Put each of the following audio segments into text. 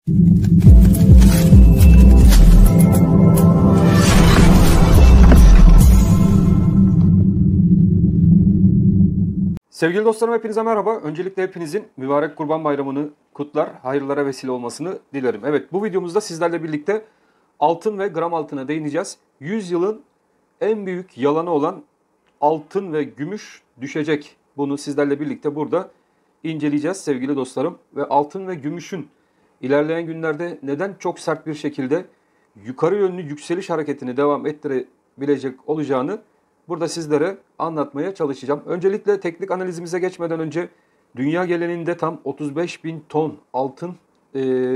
Sevgili dostlarım, hepinize merhaba. Öncelikle hepinizin mübarek Kurban Bayramı'nı kutlar, hayırlara vesile olmasını dilerim. Evet, bu videomuzda sizlerle birlikte altın ve gram altına değineceğiz. 100 yılın en büyük yalanı olan altın ve gümüş düşecek. Bunu sizlerle birlikte burada inceleyeceğiz sevgili dostlarım. Ve altın ve gümüşün ilerleyen günlerde neden çok sert bir şekilde yukarı yönlü yükseliş hareketini devam ettirebilecek olacağını burada sizlere anlatmaya çalışacağım. Öncelikle teknik analizimize geçmeden önce dünya genelinde tam 35 bin ton altın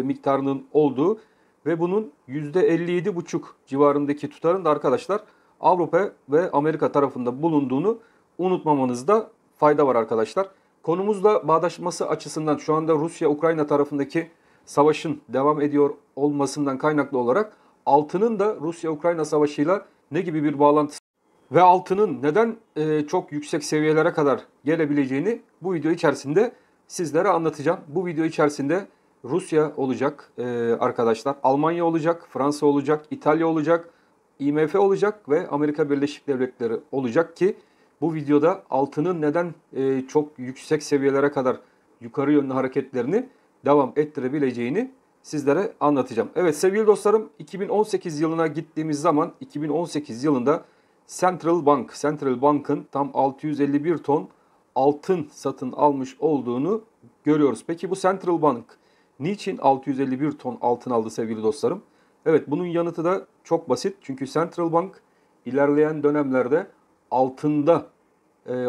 miktarının olduğu ve bunun %57,5 civarındaki tutarın da arkadaşlar Avrupa ve Amerika tarafında bulunduğunu unutmamanızda fayda var arkadaşlar. Konumuzla bağdaşması açısından şu anda Rusya-Ukrayna tarafındaki savaşın devam ediyor olmasından kaynaklı olarak altının da Rusya-Ukrayna savaşıyla ne gibi bir bağlantısı ve altının neden çok yüksek seviyelere kadar gelebileceğini bu video içerisinde sizlere anlatacağım. Bu video içerisinde Rusya olacak arkadaşlar, Almanya olacak, Fransa olacak, İtalya olacak, IMF olacak ve Amerika Birleşik Devletleri olacak ki bu videoda altının neden çok yüksek seviyelere kadar yukarı yönlü hareketlerini devam ettirebileceğini sizlere anlatacağım. Evet sevgili dostlarım, 2018 yılına gittiğimiz zaman 2018 yılında Central Bank'ın tam 651 ton altın satın almış olduğunu görüyoruz. Peki bu Central Bank niçin 651 ton altın aldı sevgili dostlarım? Evet, bunun yanıtı da çok basit. Çünkü Central Bank ilerleyen dönemlerde altında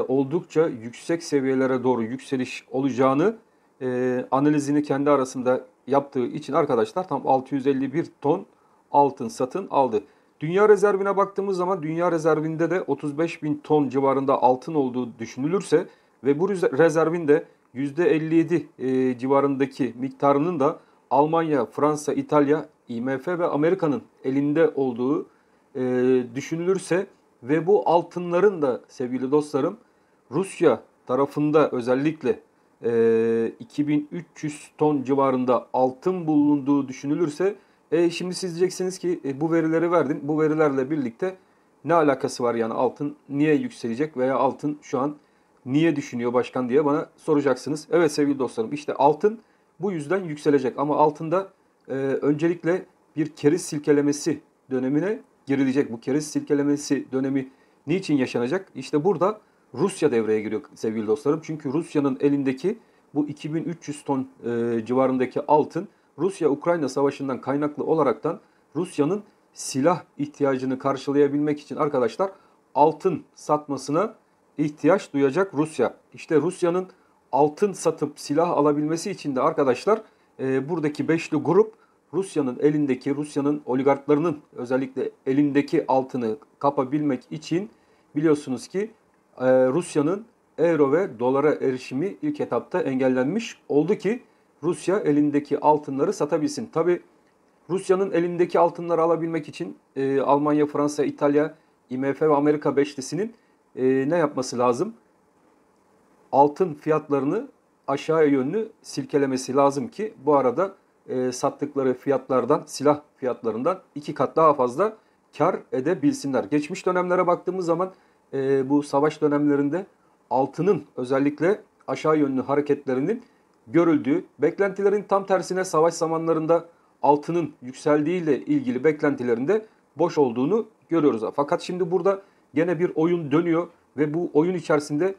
oldukça yüksek seviyelere doğru yükseliş olacağını analizini kendi arasında yaptığı için arkadaşlar tam 651 ton altın satın aldı. Dünya rezervine baktığımız zaman dünya rezervinde de 35 bin ton civarında altın olduğu düşünülürse ve bu rezervin de %57 civarındaki miktarının da Almanya, Fransa, İtalya, IMF ve Amerika'nın elinde olduğu düşünülürse ve bu altınların da sevgili dostlarım Rusya tarafında özellikle 2300 ton civarında altın bulunduğu düşünülürse şimdi siz diyeceksiniz ki bu verileri verdin. Bu verilerle birlikte ne alakası var, yani altın niye yükselecek veya altın şu an niye düşünüyor başkan diye bana soracaksınız. Evet sevgili dostlarım, işte altın bu yüzden yükselecek ama altında öncelikle bir keriz silkelemesi dönemine girilecek. Bu keriz silkelemesi dönemi niçin yaşanacak? İşte burada Rusya devreye giriyor sevgili dostlarım. Çünkü Rusya'nın elindeki bu 2300 ton civarındaki altın Rusya-Ukrayna savaşından kaynaklı olaraktan Rusya'nın silah ihtiyacını karşılayabilmek için arkadaşlar altın satmasına ihtiyaç duyacak Rusya. İşte Rusya'nın altın satıp silah alabilmesi için de arkadaşlar buradaki beşli grup Rusya'nın oligarklarının özellikle elindeki altını kapabilmek için biliyorsunuz ki Rusya'nın euro ve dolara erişimi ilk etapta engellenmiş oldu ki Rusya elindeki altınları satabilsin. Tabi Rusya'nın elindeki altınları alabilmek için Almanya, Fransa, İtalya, IMF ve Amerika beşlisinin ne yapması lazım? Altın fiyatlarını aşağıya yönlü silkelemesi lazım ki bu arada sattıkları fiyatlardan, silah fiyatlarından 2 kat daha fazla kar edebilsinler. Geçmiş dönemlere baktığımız zaman bu savaş dönemlerinde altının özellikle aşağı yönlü hareketlerinin görüldüğü, beklentilerin tam tersine savaş zamanlarında altının yükseldiğiyle ilgili beklentilerinde boş olduğunu görüyoruz. Fakat şimdi burada gene bir oyun dönüyor ve bu oyun içerisinde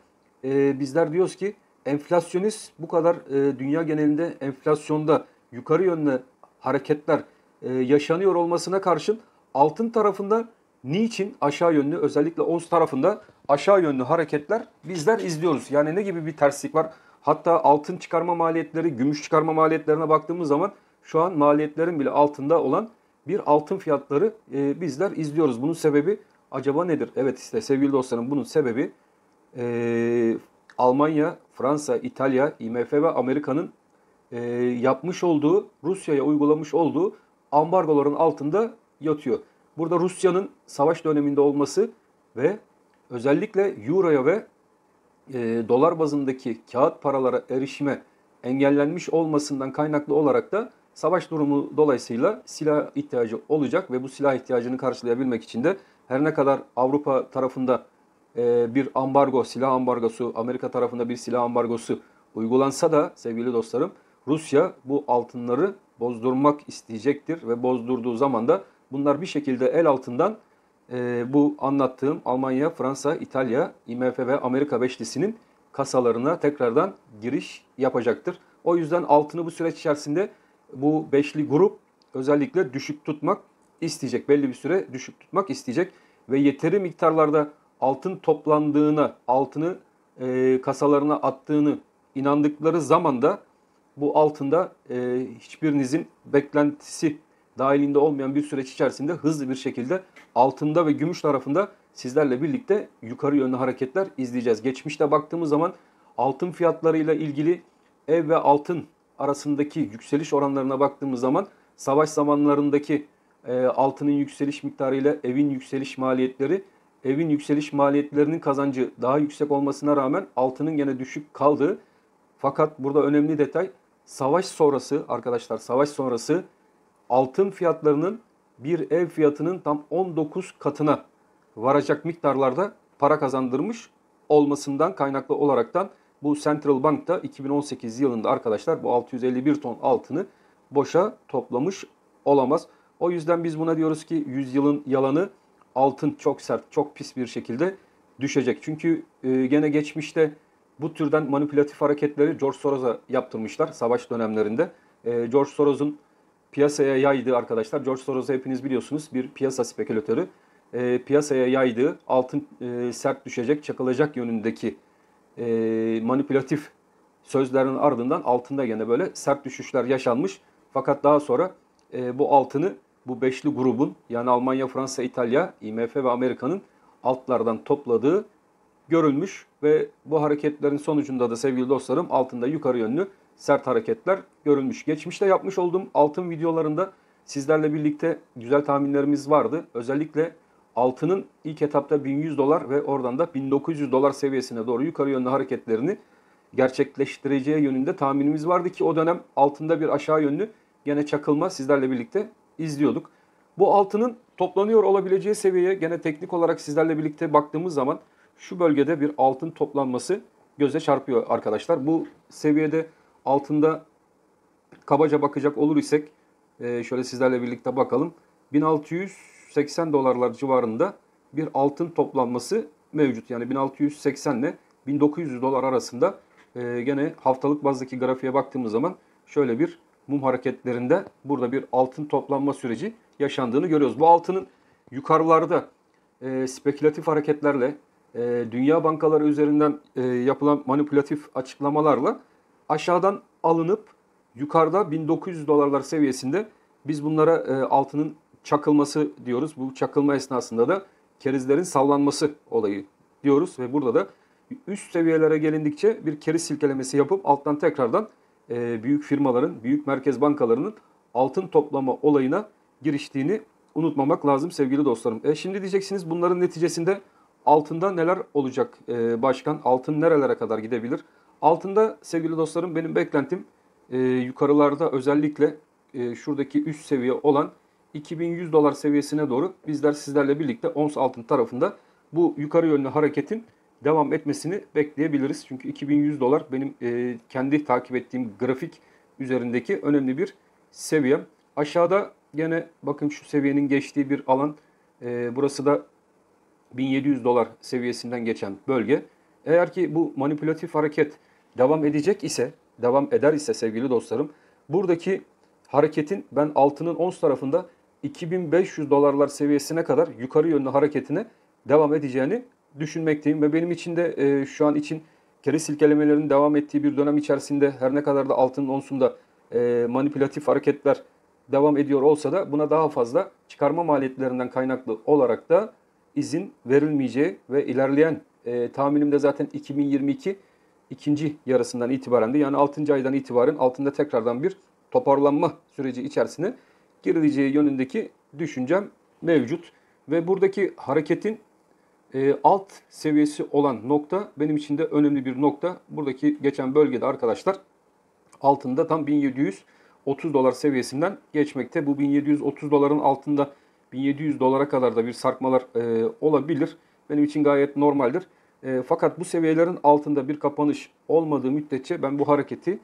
bizler diyoruz ki enflasyonist bu kadar dünya genelinde enflasyonda yukarı yönlü hareketler yaşanıyor olmasına karşın altın tarafında niçin aşağı yönlü, özellikle ons tarafında aşağı yönlü hareketler bizler izliyoruz. Yani ne gibi bir terslik var? Hatta altın çıkarma maliyetleri, gümüş çıkarma maliyetlerine baktığımız zaman şu an maliyetlerin bile altında olan bir altın fiyatları bizler izliyoruz. Bunun sebebi acaba nedir? Evet işte sevgili dostlarım, bunun sebebi Almanya, Fransa, İtalya, IMF ve Amerika'nın yapmış olduğu, Rusya'ya uygulamış olduğu ambargoların altında yatıyor. Burada Rusya'nın savaş döneminde olması ve özellikle Euro'ya ve dolar bazındaki kağıt paralara erişime engellenmiş olmasından kaynaklı olarak da Savaş durumu dolayısıyla silah ihtiyacı olacak ve bu silah ihtiyacını karşılayabilmek için de her ne kadar Avrupa tarafında bir ambargo, silah ambargosu, Amerika tarafında bir silah ambargosu uygulansa da sevgili dostlarım, Rusya bu altınları bozdurmak isteyecektir ve bozdurduğu zaman da bunlar bir şekilde el altından bu anlattığım Almanya, Fransa, İtalya, IMF ve Amerika beşlisinin kasalarına tekrardan giriş yapacaktır. O yüzden altını bu süreç içerisinde bu beşli grup özellikle düşük tutmak isteyecek. Belli bir süre düşük tutmak isteyecek ve yeteri miktarlarda altın toplandığına, altını kasalarına attığını inandıkları zaman da bu altında hiçbirinizin beklentisi dahilinde olmayan bir süreç içerisinde hızlı bir şekilde altında ve gümüş tarafında sizlerle birlikte yukarı yönlü hareketler izleyeceğiz. Geçmişte baktığımız zaman altın fiyatlarıyla ilgili ev ve altın arasındaki yükseliş oranlarına baktığımız zaman savaş zamanlarındaki altının yükseliş miktarı ile evin yükseliş maliyetleri, evin yükseliş maliyetlerinin kazancı daha yüksek olmasına rağmen altının gene düşük kaldığı, fakat burada önemli detay, savaş sonrası arkadaşlar, savaş sonrası altın fiyatlarının bir ev fiyatının tam 19 katına varacak miktarlarda para kazandırmış olmasından kaynaklı olaraktan bu Central Bank da 2018 yılında arkadaşlar bu 651 ton altını boşa toplamış olamaz. O yüzden biz buna diyoruz ki 100 yılın yalanı, altın çok sert, çok pis bir şekilde düşecek. Çünkü gene geçmişte bu türden manipülatif hareketleri George Soros'a yaptırmışlar savaş dönemlerinde. George Soros'un piyasaya yaydığı arkadaşlar, George Soros'u hepiniz biliyorsunuz, bir piyasa spekülatörü. Piyasaya yaydığı altın sert düşecek, çakılacak yönündeki manipülatif sözlerin ardından altında gene böyle sert düşüşler yaşanmış. Fakat daha sonra bu altını bu beşli grubun, yani Almanya, Fransa, İtalya, IMF ve Amerika'nın altlardan topladığı görülmüş ve bu hareketlerin sonucunda da sevgili dostlarım altında yukarı yönlü sert hareketler görülmüş. Geçmişte yapmış olduğum altın videolarında sizlerle birlikte güzel tahminlerimiz vardı. Özellikle altının ilk etapta 1100 dolar ve oradan da 1900 dolar seviyesine doğru yukarı yönlü hareketlerini gerçekleştireceği yönünde tahminimiz vardı ki o dönem altında bir aşağı yönlü gene çakılma sizlerle birlikte izliyorduk. Bu altının toplanıyor olabileceği seviyeye gene teknik olarak sizlerle birlikte baktığımız zaman şu bölgede bir altın toplanması göze çarpıyor arkadaşlar. Bu seviyede altında kabaca bakacak olur isek şöyle sizlerle birlikte bakalım. 1680 dolarlar civarında bir altın toplanması mevcut. Yani 1680 ile 1900 dolar arasında gene haftalık bazdaki grafiğe baktığımız zaman şöyle bir mum hareketlerinde burada bir altın toplanma süreci yaşandığını görüyoruz. Bu altının yukarılarda spekülatif hareketlerle, dünya bankaları üzerinden yapılan manipülatif açıklamalarla aşağıdan alınıp yukarıda 1900 dolarlar seviyesinde biz bunlara altının çakılması diyoruz. Bu çakılma esnasında da kerizlerin sallanması olayı diyoruz ve burada da üst seviyelere gelindikçe bir keriz silkelemesi yapıp alttan tekrardan büyük firmaların, büyük merkez bankalarının altın toplama olayına giriştiğini unutmamak lazım sevgili dostlarım. Şimdi diyeceksiniz bunların neticesinde altında neler olacak başkan? Altın nerelere kadar gidebilir? Altında sevgili dostlarım benim beklentim yukarılarda özellikle şuradaki üst seviye olan 2100 dolar seviyesine doğru bizler sizlerle birlikte ons altın tarafında bu yukarı yönlü hareketin devam etmesini bekleyebiliriz. Çünkü 2100 dolar benim kendi takip ettiğim grafik üzerindeki önemli bir seviyem. Aşağıda gene bakın şu seviyenin geçtiği bir alan. Burası da 1700 dolar seviyesinden geçen bölge. Eğer ki bu manipülatif hareket devam edecek ise, devam eder ise sevgili dostlarım, buradaki hareketin ben altının ons tarafında 2500 dolarlar seviyesine kadar yukarı yönlü hareketine devam edeceğini düşünmekteyim. Ve benim için de şu an için keriz silkelemelerinin devam ettiği bir dönem içerisinde her ne kadar da altının onsunda manipülatif hareketler devam ediyor olsa da buna daha fazla çıkarma maliyetlerinden kaynaklı olarak da izin verilmeyeceği ve ilerleyen tahminimde zaten 2022 ikinci yarısından itibaren de yani 6. aydan itibaren altında tekrardan bir toparlanma süreci içerisine girileceği yönündeki düşüncem mevcut. Ve buradaki hareketin alt seviyesi olan nokta benim için de önemli bir nokta. Buradaki geçen bölgede arkadaşlar altında tam 1700 1730 dolar seviyesinden geçmekte. Bu 1730 doların altında 1700 dolara kadar da bir sarkmalar olabilir. Benim için gayet normaldir. Fakat bu seviyelerin altında bir kapanış olmadığı müddetçe ben bu hareketi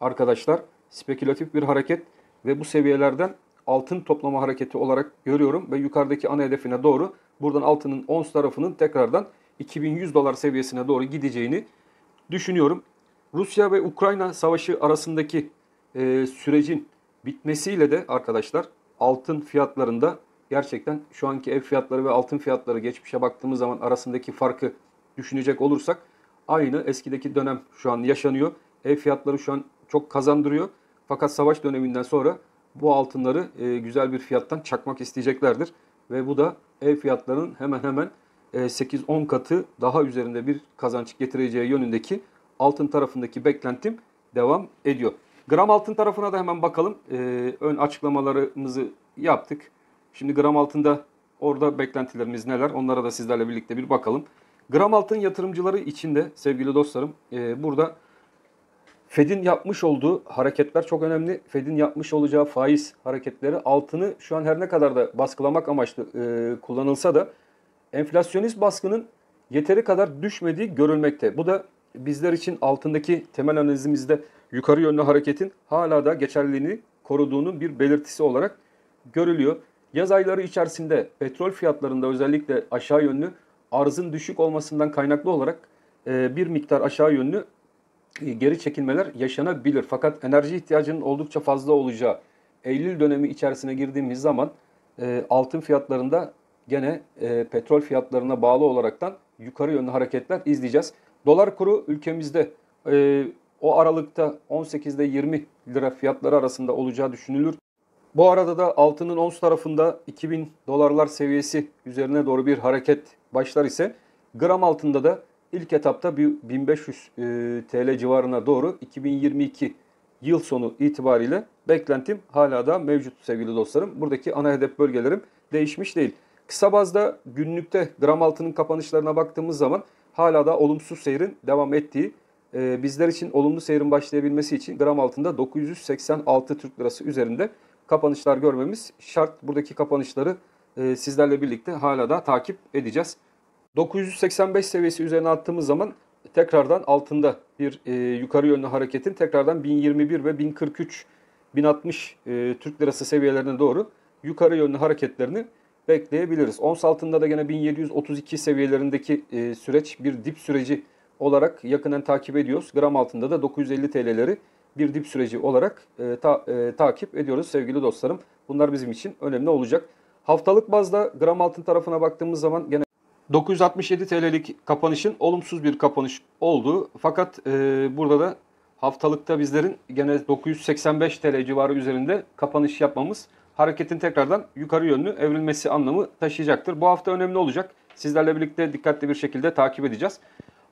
arkadaşlar spekülatif bir hareket ve bu seviyelerden altın toplama hareketi olarak görüyorum ve yukarıdaki ana hedefine doğru buradan altının ons tarafının tekrardan 2100 dolar seviyesine doğru gideceğini düşünüyorum. Rusya ve Ukrayna savaşı arasındaki sürecin bitmesiyle de arkadaşlar altın fiyatlarında gerçekten şu anki ev fiyatları ve altın fiyatları geçmişe baktığımız zaman arasındaki farkı düşünecek olursak aynı eskideki dönem şu an yaşanıyor. Ev fiyatları şu an çok kazandırıyor. Fakat savaş döneminden sonra bu altınları güzel bir fiyattan çakmak isteyeceklerdir. Ve bu da ev fiyatlarının hemen hemen 8-10 katı daha üzerinde bir kazanç getireceği yönündeki altın tarafındaki beklentim devam ediyor. Gram altın tarafına da hemen bakalım. Ön açıklamalarımızı yaptık. Şimdi gram altında orada beklentilerimiz neler? Onlara da sizlerle birlikte bir bakalım. Gram altın yatırımcıları için de sevgili dostlarım burada Fed'in yapmış olduğu hareketler çok önemli. Fed'in yapmış olacağı faiz hareketleri altını şu an her ne kadar da baskılamak amaçlı kullanılsa da enflasyonist baskının yeteri kadar düşmediği görülmekte. Bu da bizler için altındaki temel analizimizde yukarı yönlü hareketin hala da geçerliliğini koruduğunun bir belirtisi olarak görülüyor. Yaz ayları içerisinde petrol fiyatlarında özellikle aşağı yönlü arzın düşük olmasından kaynaklı olarak bir miktar aşağı yönlü geri çekilmeler yaşanabilir. Fakat enerji ihtiyacının oldukça fazla olacağı Eylül dönemi içerisine girdiğimiz zaman altın fiyatlarında gene petrol fiyatlarına bağlı olaraktan yukarı yönlü hareketler izleyeceğiz. Dolar kuru ülkemizde o aralıkta 18 ile 20 lira fiyatları arasında olacağı düşünülür. Bu arada da altının ons tarafında 2000 dolarlar seviyesi üzerine doğru bir hareket başlar ise gram altında da ilk etapta bir 1500 TL civarına doğru 2022 yıl sonu itibariyle beklentim hala da mevcut sevgili dostlarım. Buradaki ana hedef bölgelerim değişmiş değil. Kısa bazda günlükte gram altının kapanışlarına baktığımız zaman hala da olumsuz seyrin devam ettiği, bizler için olumlu seyrin başlayabilmesi için gram altında 986 Türk Lirası üzerinde kapanışlar görmemiz şart. Buradaki kapanışları sizlerle birlikte hala da takip edeceğiz. 985 seviyesi üzerine attığımız zaman tekrardan altında bir yukarı yönlü hareketin tekrardan 1021 ve 1043, 1060 Türk Lirası seviyelerine doğru yukarı yönlü hareketlerini bekleyebiliriz. Ons altında da gene 1732 seviyelerindeki süreç bir dip süreci olarak yakından takip ediyoruz. Gram altında da 950 TL'leri bir dip süreci olarak takip ediyoruz sevgili dostlarım. Bunlar bizim için önemli olacak. Haftalık bazda gram altın tarafına baktığımız zaman gene 967 TL'lik kapanışın olumsuz bir kapanış olduğu. Fakat burada da haftalıkta bizlerin gene 985 TL civarı üzerinde kapanış yapmamız hareketin tekrardan yukarı yönlü evrilmesi anlamı taşıyacaktır. Bu hafta önemli olacak. Sizlerle birlikte dikkatli bir şekilde takip edeceğiz.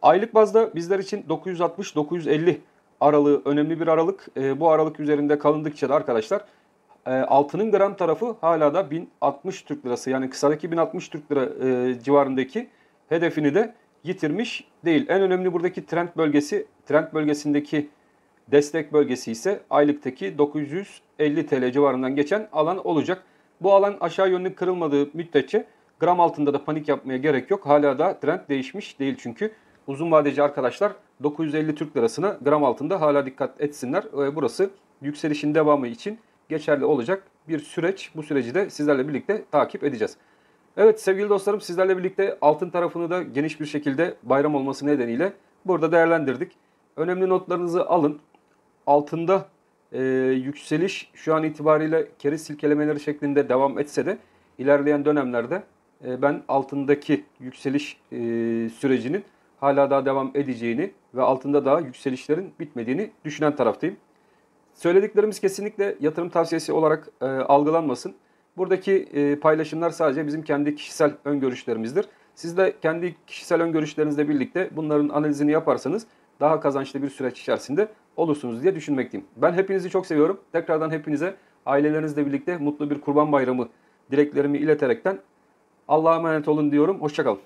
Aylık bazda bizler için 960-950 aralığı önemli bir aralık. Bu aralık üzerinde kalındıkça da arkadaşlar altının gram tarafı hala da 1060 Türk Lirası yani kısadaki 1060 Türk Lira civarındaki hedefini de yitirmiş değil. En önemli buradaki trend bölgesindeki destek bölgesi ise aylıktaki 950 TL civarından geçen alan olacak. Bu alan aşağı yönlü kırılmadığı müddetçe gram altında da panik yapmaya gerek yok. Hala da trend değişmiş değil çünkü uzun vadeci arkadaşlar 950 Türk Lirasına gram altında hala dikkat etsinler. Burası yükselişin devamı için geçerli olacak bir süreç. Bu süreci de sizlerle birlikte takip edeceğiz. Evet sevgili dostlarım sizlerle birlikte altın tarafını da geniş bir şekilde bayram olması nedeniyle burada değerlendirdik. Önemli notlarınızı alın. Altında yükseliş şu an itibariyle keriz silkelemeleri şeklinde devam etse de ilerleyen dönemlerde ben altındaki yükseliş sürecinin hala daha devam edeceğini ve altında daha yükselişlerin bitmediğini düşünen taraftayım. Söylediklerimiz kesinlikle yatırım tavsiyesi olarak algılanmasın. Buradaki paylaşımlar sadece bizim kendi kişisel öngörüşlerimizdir. Siz de kendi kişisel öngörüşlerinizle birlikte bunların analizini yaparsanız daha kazançlı bir süreç içerisinde olursunuz diye düşünmekteyim. Ben hepinizi çok seviyorum. Tekrardan hepinize ailelerinizle birlikte mutlu bir Kurban Bayramı dileklerimi ileterekten Allah'a emanet olun diyorum. Hoşça kalın.